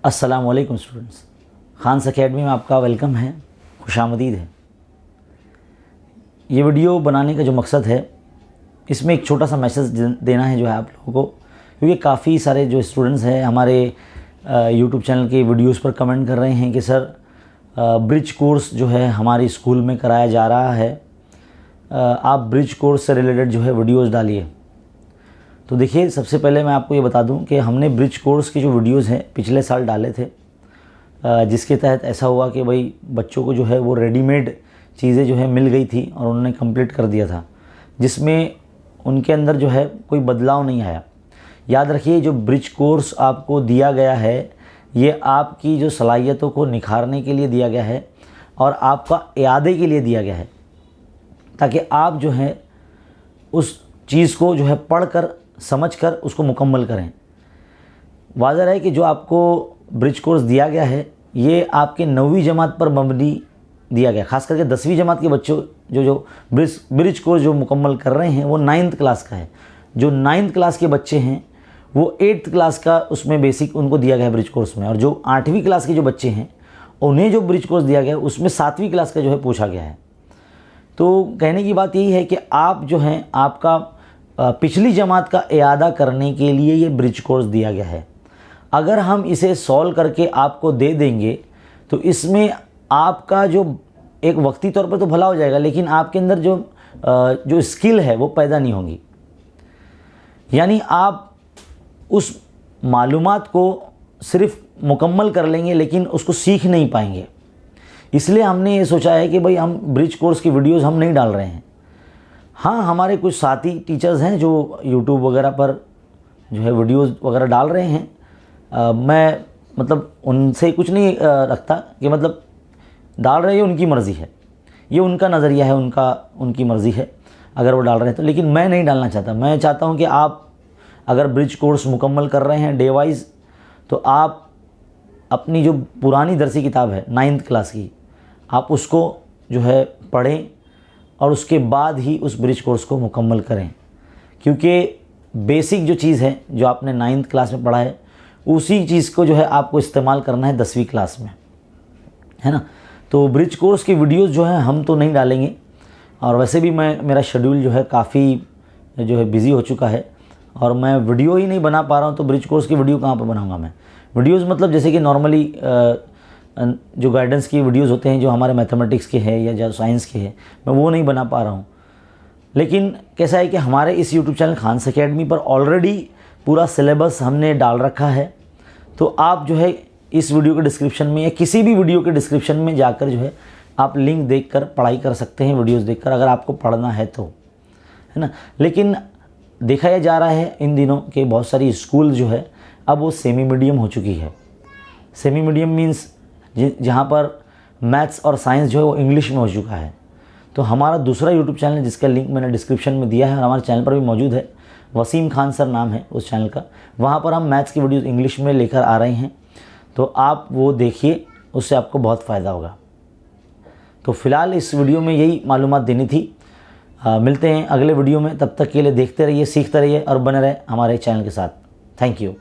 अस्सलाम वालेकुम students, Khans academy में आपका वेलकम है, खुशामदीद है। ये वीडियो बनाने का जो मकसद है, इसमें एक छोटा सा मैसेज देना है जो है आप लोगों को, क्योंकि काफ़ी सारे जो स्टूडेंट्स हैं हमारे यूट्यूब चैनल के वीडियोस पर कमेंट कर रहे हैं कि सर ब्रिज कोर्स जो है हमारे स्कूल में कराया जा रहा है, आप ब्रिज कोर्स से रिलेटेड जो है वीडियोस डालिए। तो देखिए, सबसे पहले मैं आपको ये बता दूं कि हमने ब्रिज कोर्स की जो वीडियोस हैं पिछले साल डाले थे, जिसके तहत ऐसा हुआ कि भाई बच्चों को जो है वो रेडीमेड चीज़ें जो है मिल गई थी और उन्होंने कंप्लीट कर दिया था, जिसमें उनके अंदर जो है कोई बदलाव नहीं आया। याद रखिए, जो ब्रिज कोर्स आपको दिया गया है ये आपकी जो सलाहियतों को निखारने के लिए दिया गया है और आपका इयादे के लिए दिया गया है, ताकि आप जो है उस चीज़ को जो है पढ़कर समझकर उसको मुकम्मल करें। वाज़ह है कि जो आपको ब्रिज कोर्स दिया गया है ये आपके 9वीं जमात पर मबनी दिया गया, ख़ास करके 10वीं जमात के बच्चों जो ब्रिज कोर्स जो मुकम्मल कर रहे हैं वो 9th क्लास का है। जो 9th क्लास के बच्चे हैं वो 8th क्लास का उसमें बेसिक उनको दिया गया है ब्रिज कोर्स में, और जो 8वीं क्लास के जो बच्चे हैं उन्हें जो ब्रिज कोर्स दिया गया है उसमें 7वीं क्लास का जो है पूछा गया है। तो कहने की बात यही है कि आप जो हैं आपका पिछली जमात का इयादा करने के लिए ये ब्रिज कोर्स दिया गया है। अगर हम इसे सॉल्व करके आपको दे देंगे तो इसमें आपका जो एक वक्ती तौर पर तो भला हो जाएगा, लेकिन आपके अंदर जो स्किल है वो पैदा नहीं होगी। यानी आप उस मालूमात को सिर्फ मुकम्मल कर लेंगे लेकिन उसको सीख नहीं पाएंगे। इसलिए हमने ये सोचा है कि भाई हम ब्रिज कोर्स की वीडियोस हम नहीं डाल रहे हैं। हाँ, हमारे कुछ साथी टीचर्स हैं जो यूट्यूब वगैरह पर जो है वीडियोस वगैरह डाल रहे हैं। मैं मतलब उनसे कुछ नहीं रखता कि मतलब डाल रहे हैं, उनकी मर्ज़ी है, ये उनका नज़रिया है, उनकी मर्ज़ी है अगर वो डाल रहे हैं तो। लेकिन मैं नहीं डालना चाहता। मैं चाहता हूँ कि आप अगर ब्रिज कोर्स मुकम्मल कर रहे हैं डे वाइज, तो आप अपनी जो पुरानी दरसी किताब है 9th क्लास की, आप उसको जो है पढ़ें और उसके बाद ही उस ब्रिज कोर्स को मुकम्मल करें, क्योंकि बेसिक जो चीज़ है जो आपने 9th क्लास में पढ़ा है उसी चीज़ को जो है आपको इस्तेमाल करना है 10वीं क्लास में, है ना। तो ब्रिज कोर्स की वीडियोस जो है हम तो नहीं डालेंगे, और वैसे भी मेरा शेड्यूल जो है काफ़ी जो है बिज़ी हो चुका है और मैं वीडियो ही नहीं बना पा रहा हूँ। तो ब्रिज कोर्स की वीडियो कहाँ पर बनाऊँगा मैं? वीडियोज़ मतलब जैसे कि नॉर्मली जो गाइडेंस की वीडियोस होते हैं जो हमारे मैथमेटिक्स के हैं या जो साइंस के हैं, मैं वो नहीं बना पा रहा हूँ। लेकिन कैसा है कि हमारे इस यूट्यूब चैनल खान्स एकेडमी पर ऑलरेडी पूरा सिलेबस हमने डाल रखा है। तो आप जो है इस वीडियो के डिस्क्रिप्शन में या किसी भी वीडियो के डिस्क्रिप्शन में जाकर जो है आप लिंक देखकर पढ़ाई कर सकते हैं, वीडियोस देखकर, अगर आपको पढ़ना है तो, है ना। लेकिन देखा यह जा रहा है इन दिनों कि बहुत सारी स्कूल जो है अब वो सेमी मीडियम हो चुकी है। सेमी मीडियम मीन्स जहाँ पर मैथ्स और साइंस जो है वो इंग्लिश में हो चुका है। तो हमारा दूसरा यूट्यूब चैनल जिसका लिंक मैंने डिस्क्रिप्शन में दिया है और हमारे चैनल पर भी मौजूद है, वसीम खान सर नाम है उस चैनल का, वहाँ पर हम मैथ्स की वीडियोस इंग्लिश में लेकर आ रहे हैं। तो आप वो देखिए, उससे आपको बहुत फ़ायदा होगा। तो फ़िलहाल इस वीडियो में यही मालूमात देनी थी। मिलते हैं अगले वीडियो में, तब तक के लिए देखते रहिए, सीखते रहिए और बने रहे हमारे चैनल के साथ। Thank you.